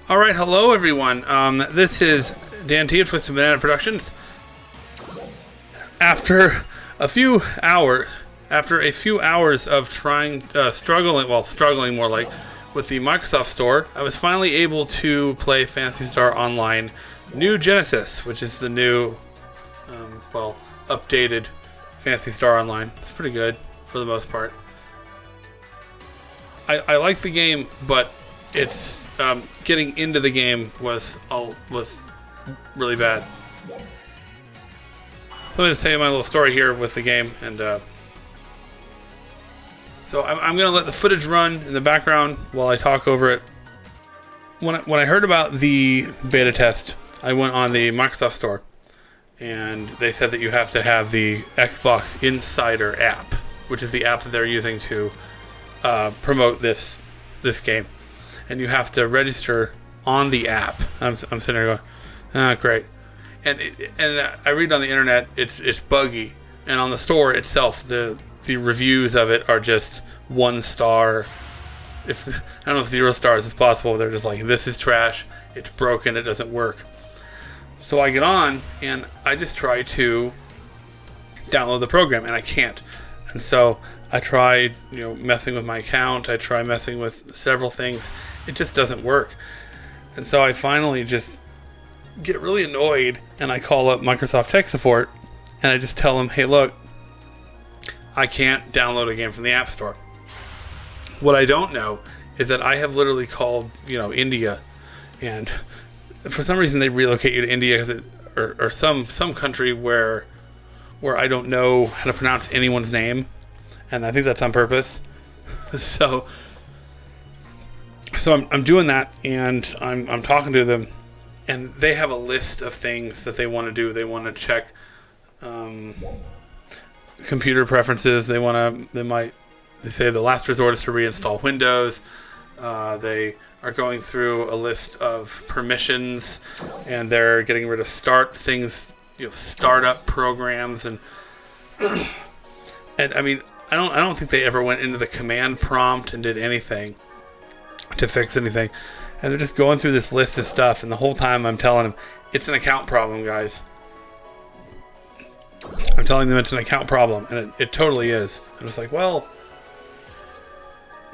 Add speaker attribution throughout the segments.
Speaker 1: All right, hello everyone. This is Dan T of Twisted Banana Productions. After a few hours of struggling more like with the Microsoft Store, I was finally able to play Phantasy Star Online New Genesis, which is the new, updated Phantasy Star Online. It's pretty good for the most part. I like the game, but it's getting into the game was really bad. Let me just tell you my little story here with the game, and so I'm gonna let the footage run in the background while I talk over it. When I heard about the beta test, I went on the Microsoft Store, and they said that you have to have the Xbox Insider app, which is the app that they're using to promote this game, and you have to register on the app. I'm sitting there going, great. And I read on the internet it's buggy, and on the store itself the reviews of it are just 1 star. I don't know if 0 stars is possible. They're just like, this is trash, it's broken, it doesn't work. So I get on and I just try to download the program, and I can't. And so I tried, messing with my account. I try messing with several things. It just doesn't work. And so I finally just get really annoyed, and I call up Microsoft Tech Support, and I just tell them, hey, look, I can't download a game from the App Store. What I don't know is that I have literally called, India, and for some reason they relocate you to India, or some country where I don't know how to pronounce anyone's name, and I think that's on purpose. So I'm doing that, and I'm talking to them, and they have a list of things that they want to do. They want to check computer preferences. They say the last resort is to reinstall Windows. They are going through a list of permissions, and they're getting rid of startup programs, and I mean, I don't think they ever went into the command prompt and did anything to fix anything. And they're just going through this list of stuff, and the whole time I'm telling them it's an account problem, guys. I'm telling them it's an account problem, and it totally is. I'm just like, well,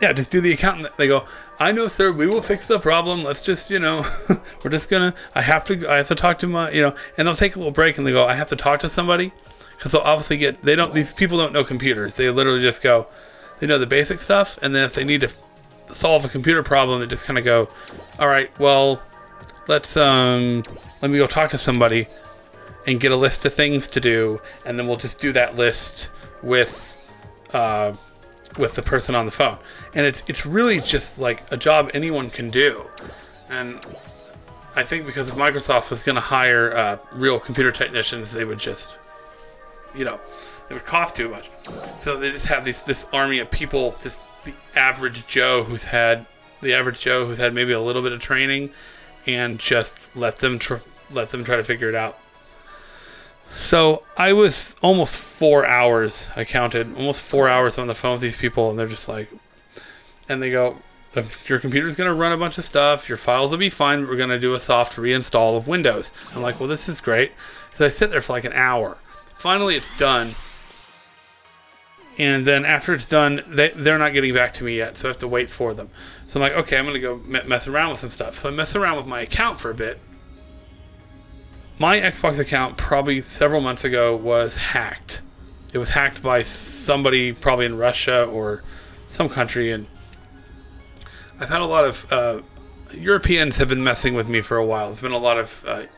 Speaker 1: yeah, just do the account. And they go, I know, sir, we will fix the problem. Let's just, we're just gonna. I have to talk to my, and they'll take a little break, and they go, I have to talk to somebody, because they'll obviously these people don't know computers. They literally just go, they know the basic stuff, and then if they need to solve a computer problem, they just kind of go, all right, well, let me go talk to somebody and get a list of things to do, and then we'll just do that list with the person on the phone. And it's really just like a job anyone can do. And I think because if Microsoft was going to hire real computer technicians, they would just, it would cost too much. So they just have this army of people, just the average Joe who's had maybe a little bit of training, and just let them try to figure it out. So I was almost 4 hours, I counted, almost 4 hours on the phone with these people, and they're just like, and they go, your computer's going to run a bunch of stuff, your files will be fine, but we're going to do a soft reinstall of Windows. I'm like, well, this is great. So I sit there for like an hour. Finally, it's done. And then after it's done, they're not getting back to me yet, so I have to wait for them. So I'm like, okay, I'm going to go mess around with some stuff. So I mess around with my account for a bit. My Xbox account probably several months ago was hacked. It was hacked by somebody probably in Russia or some country, and I've had a lot of Europeans have been messing with me for a while. There's been a lot of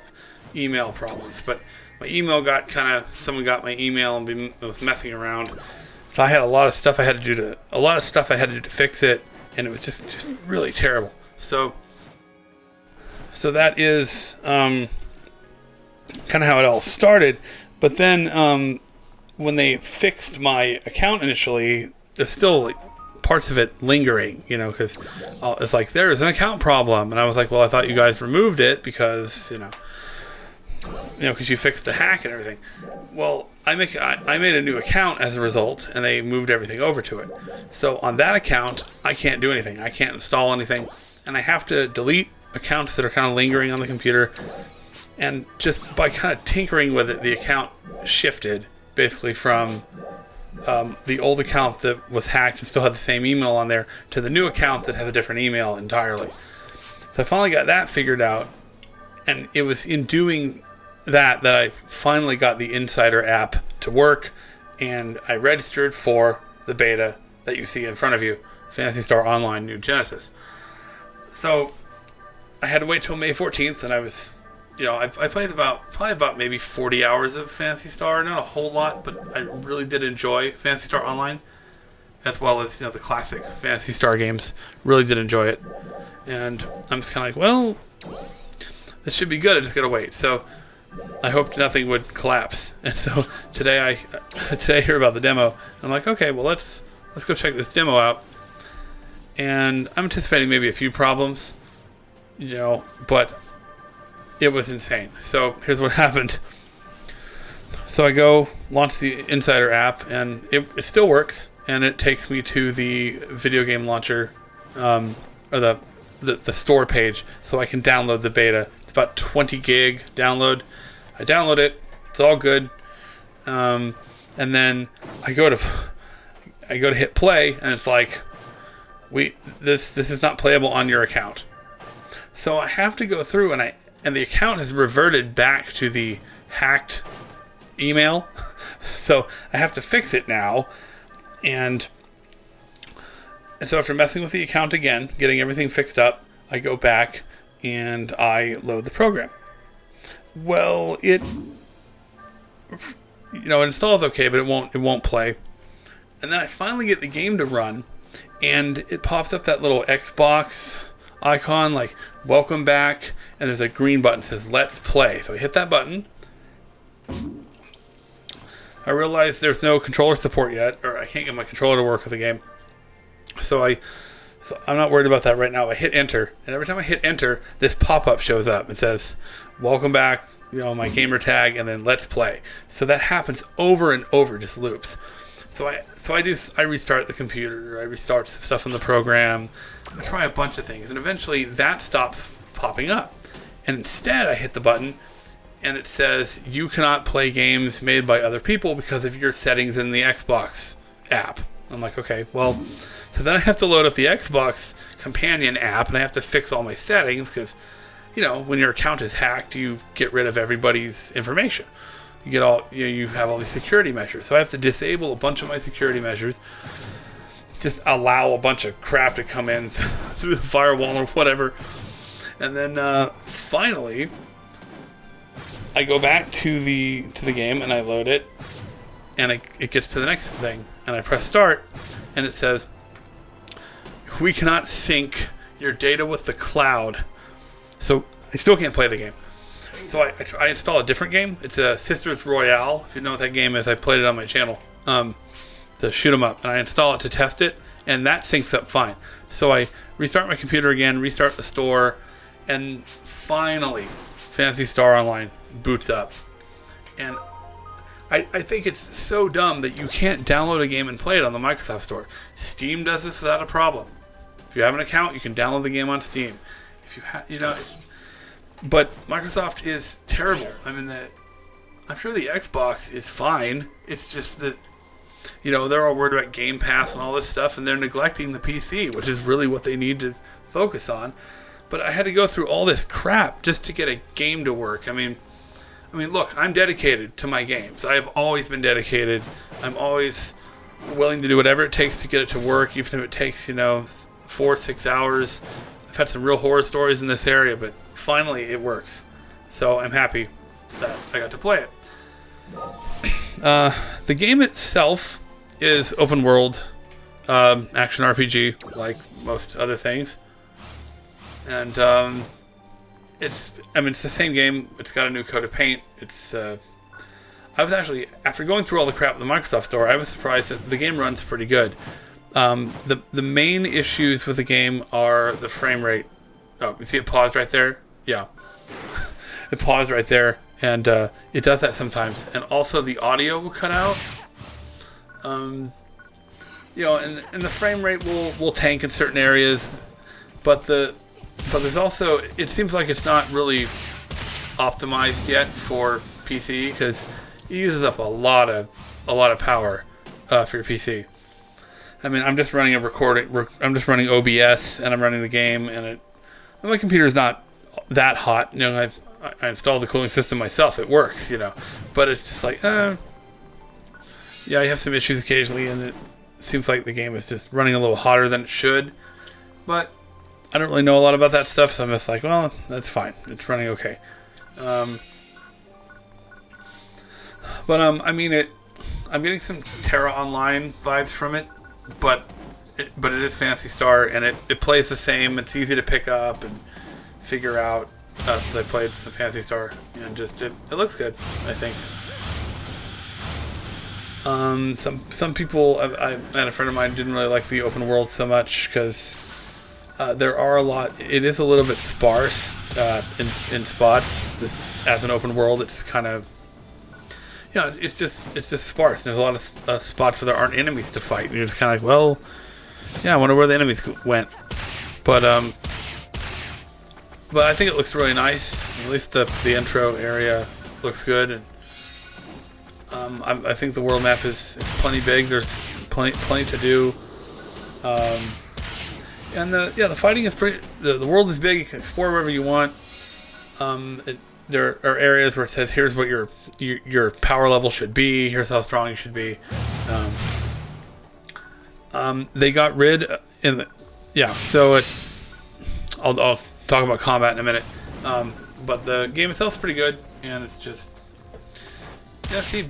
Speaker 1: email problems, but my email someone got my email and was messing around. So I had a lot of stuff I had to do to fix it, and it was just really terrible. So that is kind of how it all started. But then when they fixed my account initially, there's still like parts of it lingering, because it's like, there is an account problem, and I was like, well, I thought you guys removed it because because you fixed the hack and everything. Well, I made a new account as a result, and they moved everything over to it. So on that account, I can't do anything. I can't install anything, and I have to delete accounts that are kind of lingering on the computer. And just by kind of tinkering with it, the account shifted basically from the old account that was hacked and still had the same email on there to the new account that has a different email entirely. So I finally got that figured out, and it was in doing that I finally got the Insider app to work, and I registered for the beta that you see in front of you, Phantasy Star Online New Genesis. So I had to wait till May 14th, and I was, I played probably about maybe 40 hours of Phantasy Star. Not a whole lot, but I really did enjoy Phantasy Star Online, as well as the classic Phantasy Star games. Really did enjoy it, and I'm just kind of like, well, this should be good. I just gotta wait. So I hoped nothing would collapse, and so today I hear about the demo. I'm like, okay, well let's go check this demo out, and I'm anticipating maybe a few problems, but it was insane. So here's what happened. So I go launch the Insider app, and it still works, and it takes me to the video game launcher, or the store page, so I can download the beta. It's about 20 gig download. I download it. It's all good, and then I go to hit play, and it's like, this is not playable on your account. So I have to go through, and the account has reverted back to the hacked email. So I have to fix it now. And so after messing with the account again, getting everything fixed up, I go back and I load the program. Well, it installs okay, but it won't play. And then I finally get the game to run, and it pops up that little Xbox icon, like welcome back, and there's a green button that says let's play. So I hit that button. I realize there's no controller support yet, or I can't get my controller to work with the game. So I'm not worried about that right now. I hit enter, and every time I hit enter, this pop-up shows up. It says welcome back, my gamer tag, and then let's play. So that happens over and over, just loops. So I restart the computer, I restart some stuff in the program, I try a bunch of things, and eventually that stops popping up. And instead I hit the button, and it says you cannot play games made by other people because of your settings in the Xbox app. I'm like, okay, well, so then I have to load up the Xbox companion app, and I have to fix all my settings because, when your account is hacked, you get rid of everybody's information. You get you have all these security measures. So I have to disable a bunch of my security measures, just allow a bunch of crap to come in through the firewall or whatever. And then finally, I go back to the game and I load it, and it gets to the next thing, and I press start, and it says, we cannot sync your data with the cloud. So I still can't play the game. So I install a different game. It's a Sisters Royale. If you know what that game is, I played it on my channel to shoot 'em up. And I install it to test it, and that syncs up fine. So I restart my computer again, restart the store, and finally, Phantasy Star Online boots up. And I think it's so dumb that you can't download a game and play it on the Microsoft Store. Steam does this without a problem. If you have an account, you can download the game on Steam. If you but Microsoft is terrible. I mean, I'm sure the Xbox is fine. It's just that, they're all worried about Game Pass and all this stuff, and they're neglecting the PC, which is really what they need to focus on. But I had to go through all this crap just to get a game to work. I mean, look, I'm dedicated to my games. I have always been dedicated. I'm always willing to do whatever it takes to get it to work, even if it takes, 4 or 6 hours. I've had some real horror stories in this area, but finally it works. So I'm happy that I got to play it. The game itself is open world action RPG, like most other things. And it's the same game. It's got a new coat of paint. I was actually, after going through all the crap in the Microsoft Store, I was surprised that the game runs pretty good. The main issues with the game are the frame rate. Oh, you see it paused right there? Yeah. It paused right there, and it does that sometimes. And also the audio will cut out. And the frame rate will tank in certain areas, but the But there's also, it seems like it's not really optimized yet for PC because it uses up a lot of power for your PC. I mean, I'm just running I'm just running OBS and I'm running the game, and my computer's not that hot. You know, I installed the cooling system myself. It works, you know, but it's just like, yeah, you have some issues occasionally, and it seems like the game is just running a little hotter than it should. But I don't really know a lot about that stuff, so I'm just like, well, that's fine. It's running okay. I mean, I'm getting some Terra Online vibes from it, but it is Phantasy Star, and it plays the same. It's easy to pick up and figure out as I played the Phantasy Star, and just it looks good, I think. Some people, I had a friend of mine didn't really like the open world so much because there are a lot. It is a little bit sparse in spots. Just as an open world, it's kind of, yeah, it's just sparse. There's a lot of spots where there aren't enemies to fight. And you're just kind of like, well, yeah, I wonder where the enemies went. But I think it looks really nice. At least the intro area looks good, and I think the world map is plenty big. There's plenty to do. And the fighting is pretty. The world is big. You can explore wherever you want. There are areas where it says, "Here's what your power level should be. Here's how strong you should be." They got rid So I'll talk about combat in a minute. But the game itself is pretty good, and it's just basic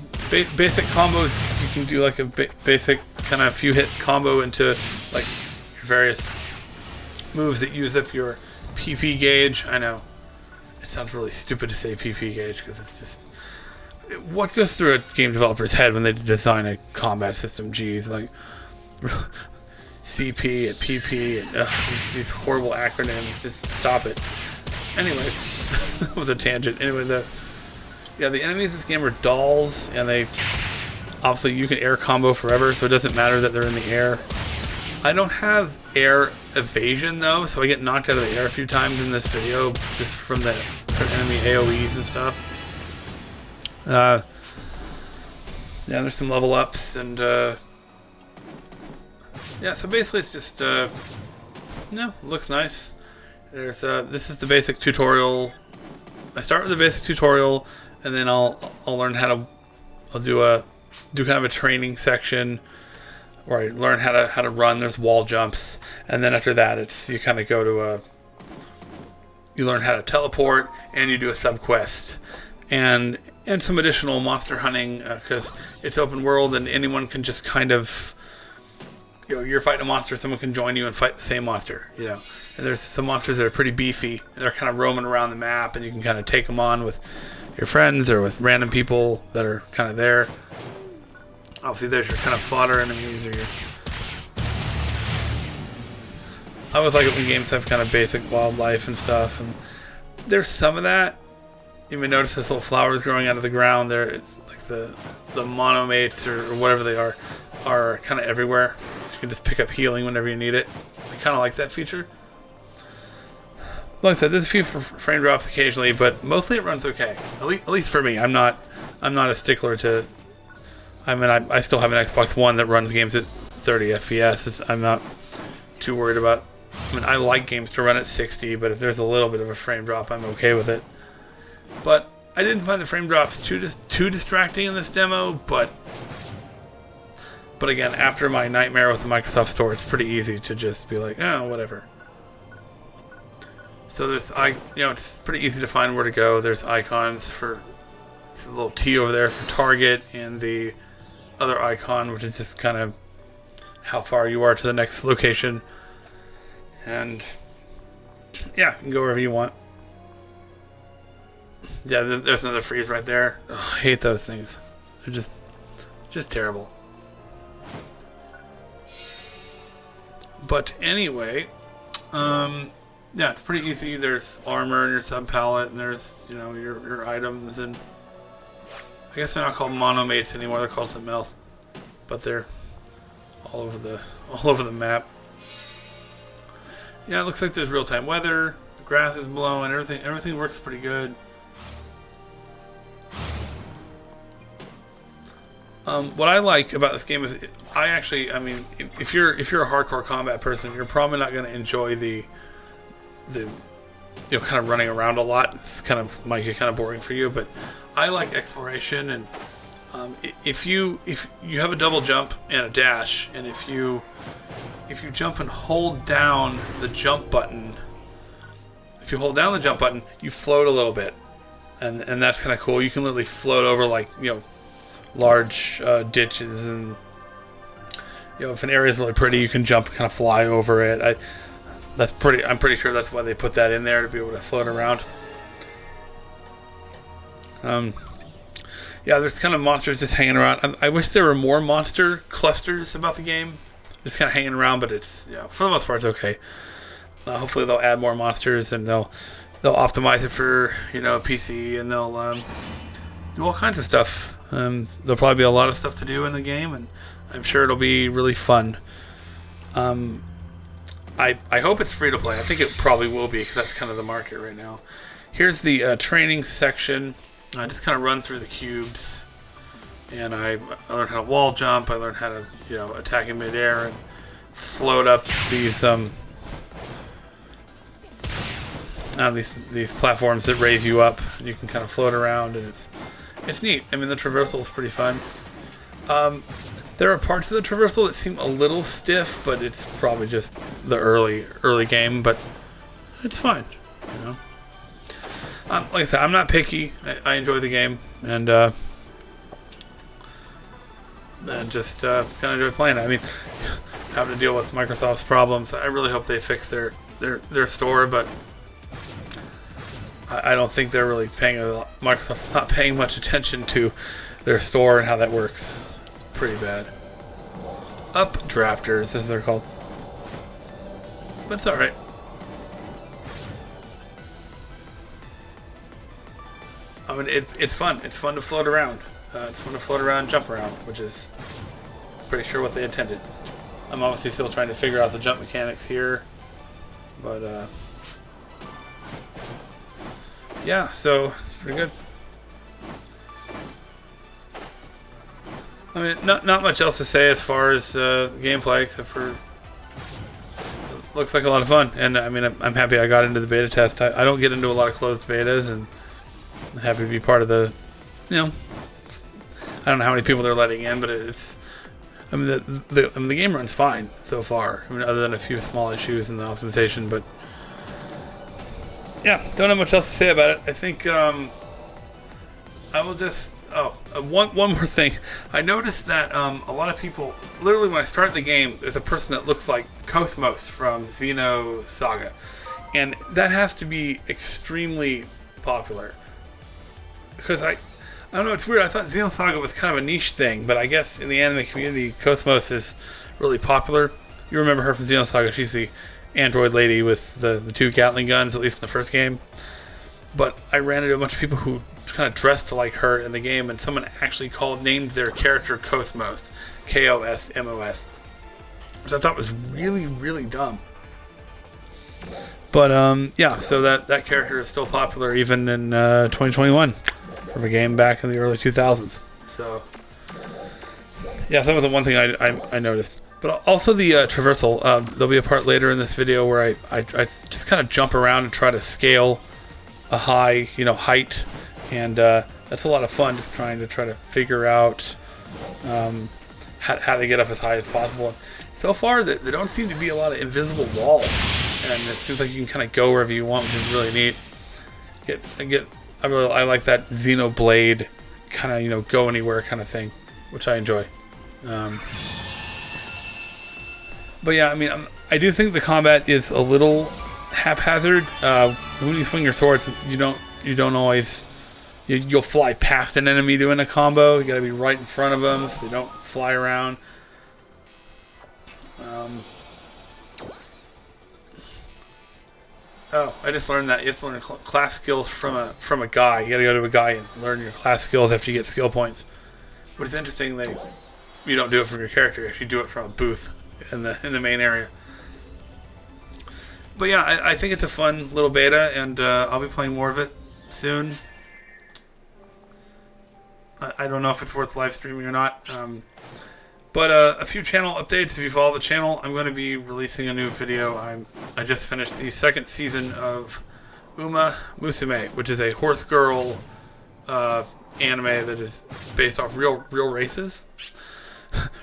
Speaker 1: combos. You can do like a basic kind of few hit combo into like your various moves that use up your PP gauge. I know it sounds really stupid to say PP gauge because it's just what goes through a game developer's head when they design a combat system. Geez, like CP and PP and these horrible acronyms. Just stop it. Anyway, that was a tangent. Anyway, the enemies in this game are dolls, and they obviously you can air combo forever, so it doesn't matter that they're in the air. I don't have air evasion though, so I get knocked out of the air a few times in this video just from the enemy AoEs and stuff. There's some level ups, and so basically it's just looks nice. There's this is the basic tutorial. I start with the basic tutorial, and then I'll learn how to do kind of a training section where I learn how to run. There's wall jumps, and then after that you kind of go to you learn how to teleport, and you do a sub quest and some additional monster hunting because it's open world and anyone can just kind of, you're fighting a monster, someone can join you and fight the same monster, and there's some monsters that are pretty beefy, and they're kind of roaming around the map, and you can kind of take them on with your friends or with random people that are kind of there. Obviously there's your kind of fodder enemies, or I always like it when games have kind of basic wildlife and stuff, and there's some of that. You may notice this little flowers growing out of the ground. They're like the monomates or whatever they are kind of everywhere. So you can just pick up healing whenever you need it. I kind of like that feature. Like I said, there's a few frame drops occasionally, but mostly it runs okay. At least for me. I'm not a stickler to. I mean, I still have an Xbox One that runs games at 30 FPS. I'm not too worried about. I mean, I like games to run at 60, but if there's a little bit of a frame drop, I'm okay with it. But I didn't find the frame drops too distracting in this demo, but again, after my nightmare with the Microsoft Store, it's pretty easy to just be like, oh, whatever. So it's pretty easy to find where to go. There's icons for a little T over there for target, and the other icon, which is just kind of how far you are to the next location. And yeah, you can go wherever you want. Yeah, there's another freeze right there. Oh, I hate those things. They're just terrible. But anyway, it's pretty easy. There's armor in your sub palette, and there's your items, and I guess they're not called monomates anymore. They're called something else, but they're all over the map. Yeah, it looks like there's real-time weather. grass is blowing. Everything works pretty good. What I like about this game is, I mean, if you're a hardcore combat person, you're probably not going to enjoy the kind of running around a lot. It's might get kind of boring for you, but I like exploration. And if you have a double jump and a dash, and if you jump and hold down the jump button, you float a little bit, and that's kind of cool. You can literally float over, like, large ditches, and if an area is really pretty, you can jump and kind of fly over it. I'm pretty sure that's why they put that in there, to be able to float around. Yeah, there's kind of monsters just hanging around. I wish there were more monster clusters about the game, just kind of hanging around, but it's, for the most part, it's okay. Hopefully they'll add more monsters, and they'll optimize it for PC, and they'll do all kinds of stuff. There'll probably be a lot of stuff to do in the game, and I'm sure it'll be really fun. I hope it's free to play. I think it probably will be, because that's kind of the market right now. Here's the training section. I just kind of run through the cubes, and I learned how to wall jump. I learned how to attack in midair and float up these these platforms that raise you up. You can kind of float around, and it's neat. I mean, the traversal is pretty fun. There are parts of the traversal that seem a little stiff, but it's probably just the early game. But it's fine, Like I said, I'm not picky. I enjoy the game, and just kind of enjoy playing it. I mean, having to deal with Microsoft's problems, I really hope they fix their store, but I don't think they're really paying Microsoft's not paying much attention to their store and how that works. Pretty bad. Updrafters, as they're called. But it's alright. I mean, it's fun. It's fun to float around. It's fun to float around and jump around, which is pretty sure what they intended. I'm obviously still trying to figure out the jump mechanics here. But, yeah, so it's pretty good. I mean, not much else to say as far as gameplay, except for it looks like a lot of fun. And I mean, I'm happy I got into the beta test. I don't get into a lot of closed betas, and I'm happy to be part of the, I don't know how many people they're letting in, but it's, I mean, the game runs fine so far. I mean, other than a few small issues in the optimization, but yeah, don't have much else to say about it. I think I will just. One more thing. I noticed that a lot of people, literally when I start the game, there's a person that looks like Cosmos from Xenosaga, and that has to be extremely popular. Because I don't know, it's weird. I thought Xenosaga was kind of a niche thing, but I guess in the anime community, Cosmos is really popular. You remember her from Xenosaga? She's the android lady with the two Gatling guns, at least in the first game. But I ran into a bunch of people who kind of dressed like her in the game, and someone actually named their character Cosmos, Kosmos, which I thought was really, really dumb. But yeah, so that character is still popular even in 2021 from a game back in the early 2000s. So yeah, that was the one thing I noticed. But also the traversal. There'll be a part later in this video where I just kind of jump around and try to scale a high height. And that's a lot of fun, just trying to figure out how to get up as high as possible. And so far, there don't seem to be a lot of invisible walls, and it seems like you can kind of go wherever you want, which is really neat. I like that Xenoblade kind of go anywhere kind of thing, which I enjoy. But yeah, I mean, I do think the combat is a little haphazard. When you swing your swords, you don't always. You'll fly past an enemy doing a combo. You gotta be right in front of them so they don't fly around. I just learned that you have to learn class skills from a guy. You gotta go to a guy and learn your class skills after you get skill points. But it's interesting that you don't do it from your character. You actually do it from a booth in the main area. But yeah, I think it's a fun little beta, and I'll be playing more of it soon. I don't know if it's worth live streaming or not. But a few channel updates. If you follow the channel, I'm going to be releasing a new video. I just finished the second season of Uma Musume, which is a horse girl anime that is based off real races,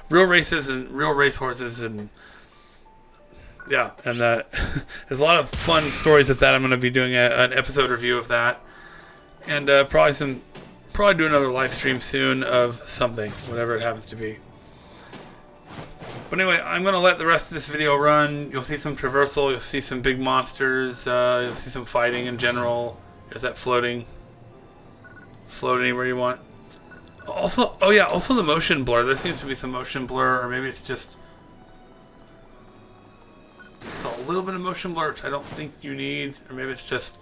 Speaker 1: real races and real race horses, and yeah, and there's a lot of fun stories with that. I'm going to be doing an episode review of that, and probably do another live stream soon of something, whatever it happens to be. But anyway, I'm going to let the rest of this video run. You'll see some traversal, you'll see some big monsters, you'll see some fighting in general. There's that floating. Float anywhere you want. Also, oh yeah, also the motion blur. There seems to be some motion blur, or maybe it's just a little bit of motion blur, which I don't think you need. Or maybe it's just,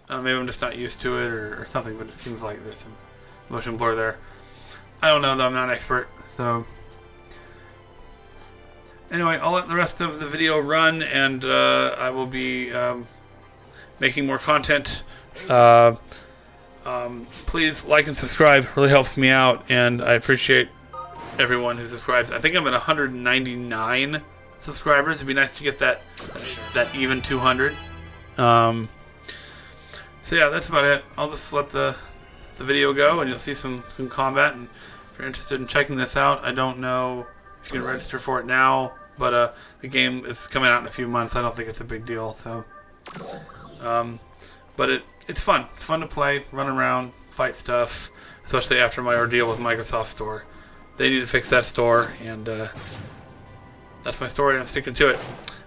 Speaker 1: maybe I'm just not used to it or something, but it seems like there's some motion blur there. I don't know, though. I'm not an expert, so... Anyway, I'll let the rest of the video run, and I will be making more content. Please like and subscribe. It really helps me out, and I appreciate everyone who subscribes. I think I'm at 199 subscribers. It'd be nice to get that even 200. So yeah, that's about it. I'll just let the video go, and you'll see some combat. And if you're interested in checking this out, I don't know if you can register for it now, but the game is coming out in a few months. I don't think it's a big deal. So, but it's fun. It's fun to play, run around, fight stuff, especially after my ordeal with Microsoft Store. They need to fix that store, and that's my story, and I'm sticking to it.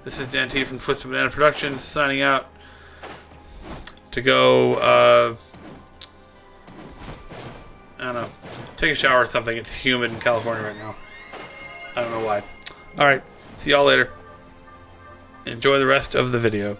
Speaker 1: This is Dan T from Twisted Banana Productions, signing out to go, I don't know, take a shower or something. It's humid in California right now. I don't know why. Alright, see y'all later. Enjoy the rest of the video.